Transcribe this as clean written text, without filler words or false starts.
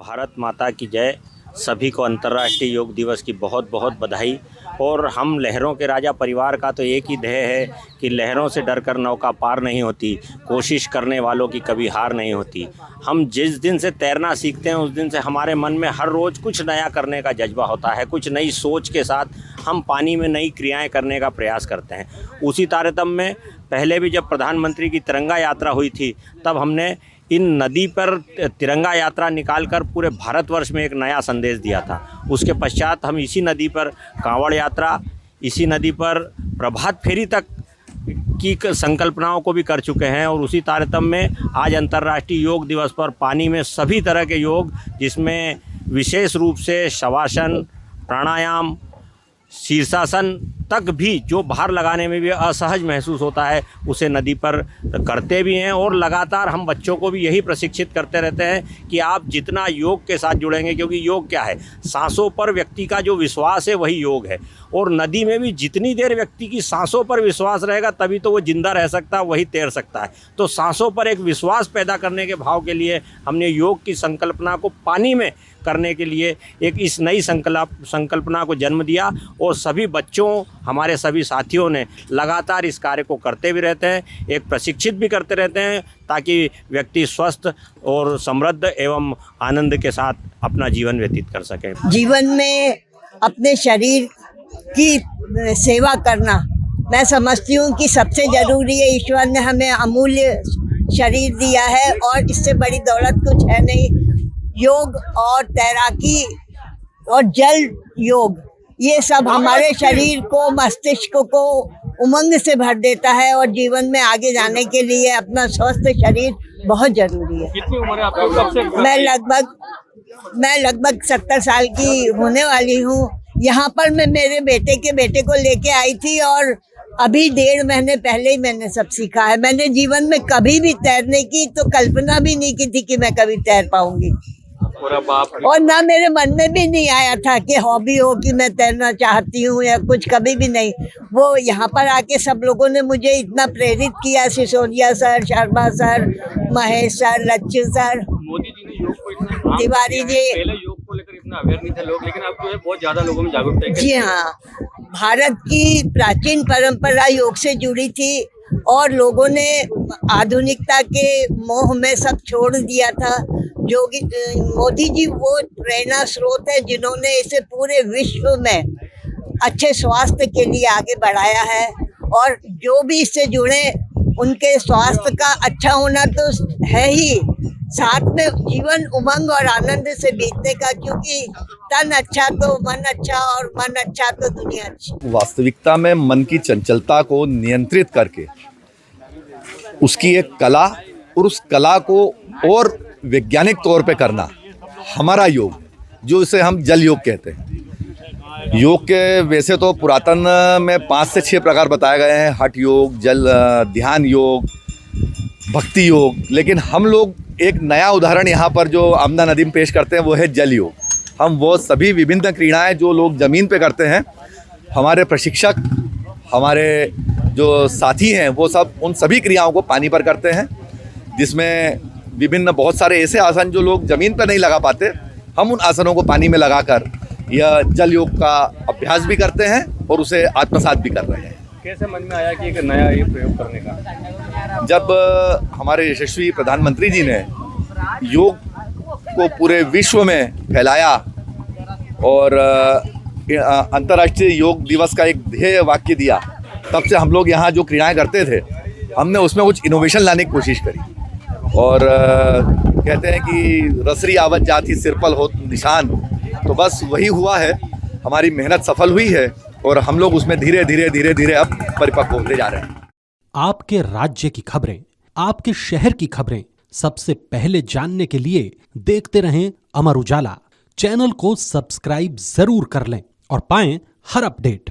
भारत माता की जय। सभी को अंतर्राष्ट्रीय योग दिवस की बहुत बहुत बधाई। और हम लहरों के राजा परिवार का तो एक ही ध्येय है कि लहरों से डरकर नौका पार नहीं होती, कोशिश करने वालों की कभी हार नहीं होती। हम जिस दिन से तैरना सीखते हैं उस दिन से हमारे मन में हर रोज़ कुछ नया करने का जज्बा होता है। कुछ नई सोच के साथ हम पानी में नई क्रियाएं करने का प्रयास करते हैं। उसी तारतम्य में पहले भी जब प्रधानमंत्री की तिरंगा यात्रा हुई थी तब हमने इन नदी पर तिरंगा यात्रा निकालकर पूरे भारतवर्ष में एक नया संदेश दिया था। उसके पश्चात हम इसी नदी पर कांवड़ यात्रा, इसी नदी पर प्रभात फेरी तक की संकल्पनाओं को भी कर चुके हैं। और उसी तारतम्य में आज अंतर्राष्ट्रीय योग दिवस पर पानी में सभी तरह के योग, जिसमें विशेष रूप से शवासन, प्राणायाम, शीर्षासन तक भी जो भार लगाने में भी असहज महसूस होता है उसे नदी पर करते भी हैं। और लगातार हम बच्चों को भी यही प्रशिक्षित करते रहते हैं कि आप जितना योग के साथ जुड़ेंगे, क्योंकि योग क्या है, सांसों पर व्यक्ति का जो विश्वास है वही योग है। और नदी में भी जितनी देर व्यक्ति की सांसों पर विश्वास रहेगा तभी तो वो जिंदा रह सकता है, वही तैर सकता है। तो सांसों पर एक विश्वास पैदा करने के भाव के लिए हमने योग की संकल्पना को पानी में करने के लिए एक इस नई संकल्पना को जन्म दिया। और सभी बच्चों, हमारे सभी साथियों ने लगातार इस कार्य को करते भी रहते हैं, एक प्रशिक्षित भी करते रहते हैं, ताकि व्यक्ति स्वस्थ और समृद्ध एवं आनंद के साथ अपना जीवन व्यतीत कर सके। जीवन में अपने शरीर की सेवा करना मैं समझती हूँ कि सबसे ज़रूरी है। ईश्वर ने हमें अमूल्य शरीर दिया है और इससे बड़ी दौलत कुछ है नहीं। योग और तैराकी और जल योग, ये सब हमारे शरीर को, मस्तिष्क को उमंग से भर देता है और जीवन में आगे जाने के लिए अपना स्वस्थ शरीर बहुत जरूरी है। कितनी उम्र है आपकी? कब से? मैं लगभग 70 साल की होने वाली हूँ। यहाँ पर मैं मेरे बेटे को लेके आई थी और अभी 1.5 महीने पहले ही मैंने सब सीखा है। मैंने जीवन में कभी भी तैरने की तो कल्पना भी नहीं की थी कि मैं कभी तैर पाऊंगी, और ना मेरे मन में भी नहीं आया था कि हॉबी हो कि मैं तैरना चाहती हूँ या कुछ, कभी भी नहीं। वो यहाँ पर आके सब लोगों ने मुझे इतना प्रेरित किया, Sisodia sir, Sharma sir, Mahesh sir, Lacchu sir, Modi ji ने योग को इतना, तिवारी जी, पहले योग को लेकर इतना अवेयर नहीं थे लोग, लेकिन अब जो है बहुत ज्यादा लोगों में जागरूकता है। जी हाँ, भारत की प्राचीन परंपरा योग से जुड़ी थी और लोगों ने आधुनिकता के मोह में सब छोड़ दिया था। मोदी जी वो प्रेरणा स्रोत है जिन्होंने इसे पूरे विश्व में अच्छे स्वास्थ्य के लिए आगे बढ़ाया है। और जो भी इससे जुड़े उनके स्वास्थ्य का अच्छा होना तो है ही, साथ में जीवन उमंग और आनंद से बीतने का, क्योंकि तन अच्छा तो मन अच्छा और मन अच्छा तो दुनिया अच्छी। वास्तविकता में मन की चंचलता को नियंत्रित करके उसकी एक कला, और उस कला को और वैज्ञानिक तौर पे करना हमारा योग, जो इसे हम जल योग कहते हैं। योग के वैसे तो पुरातन में 5 से 6 प्रकार बताए गए हैं, हठ योग, ध्यान योग, भक्ति योग, लेकिन हम लोग एक नया उदाहरण यहाँ पर जो आमदा नदी में पेश करते हैं वो है जल योग। हम वो सभी विभिन्न क्रीड़ाएं जो लोग ज़मीन पे करते हैं, हमारे प्रशिक्षक, हमारे जो साथी हैं, वो सब उन सभी क्रियाओं को पानी पर करते हैं, जिसमें विभिन्न बहुत सारे ऐसे आसन जो लोग ज़मीन पर नहीं लगा पाते, हम उन आसनों को पानी में लगाकर यह जल योग का अभ्यास भी करते हैं और उसे आत्मसात भी कर रहे हैं। कैसे मन में आया कि एक नया ये प्रयोग करने का? जब हमारे यशस्वी प्रधानमंत्री जी ने योग को पूरे विश्व में फैलाया और अंतर्राष्ट्रीय योग दिवस का एक ध्येय वाक्य दिया, तब से हम लोग यहाँ जो क्रीड़ाएं करते थे, हमने उसमें कुछ इनोवेशन लाने की कोशिश करी। और कहते हैं कि रसरी आवत जाती सिरपल हो निशान, तो बस वही हुआ है। हमारी मेहनत सफल हुई है और हम लोग उसमें धीरे धीरे अब परिपक्व होते जा रहे हैं। आपके राज्य की खबरें, आपके शहर की खबरें सबसे पहले जानने के लिए देखते रहें अमर उजाला। चैनल को सब्सक्राइब जरूर कर लें और पाएं हर अपडेट।